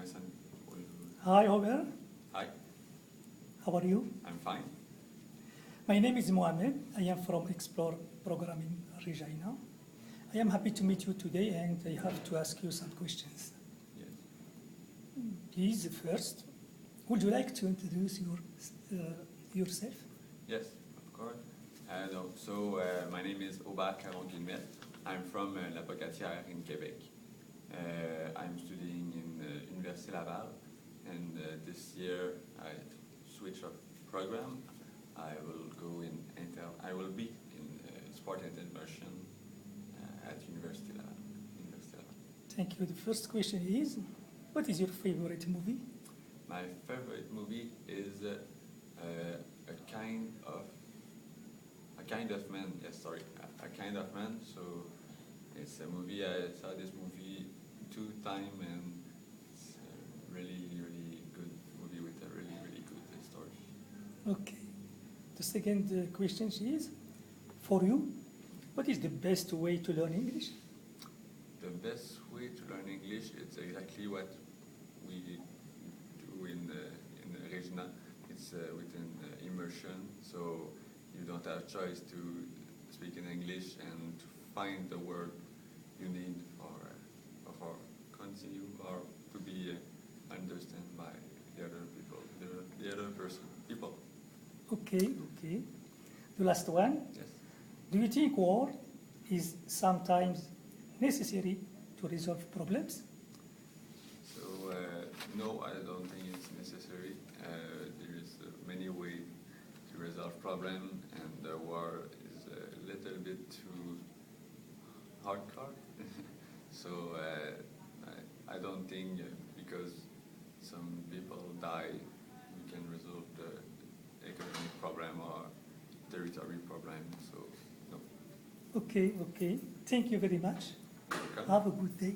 my son will. Hi, Robert. Hi, How are you? I'm fine. My name is Mohamed. I am from Explore Program in Regina. I am happy to meet you today, and I have to ask you some questions. Yes. Please, first, would you like to introduce yourself? Yes, of course. My name is Aubert Caron-Guillemette. I'm from La Pocatière in Quebec. I'm studying in Université Laval, and this year I switch of program. I will be in sport and immersion at Université Laval. Thank you. The first question is, what is your favorite movie? My favorite movie is a kind of man. Yes, sorry, a kind of man. So it's a movie. I saw this movie 2 times, and it's a really, really good movie with a really, really good story. Okay. The second question is, for you, what is the best way to learn English? The best way to learn English, it's exactly what we do in Regina. It's within immersion, so you don't have choice to speak in English and to find the word you need for continue or to be understood by the other people, the other people. Okay. The last one. Yes. Do you think war is sometimes necessary to resolve problems? So no, I don't think it's necessary. There is many ways to resolve problem, and the war is a little bit too hardcore. So I don't think because some people die, we can resolve the economic problem or territory problem. So no. Okay. Thank you very much. Welcome. Have a good day.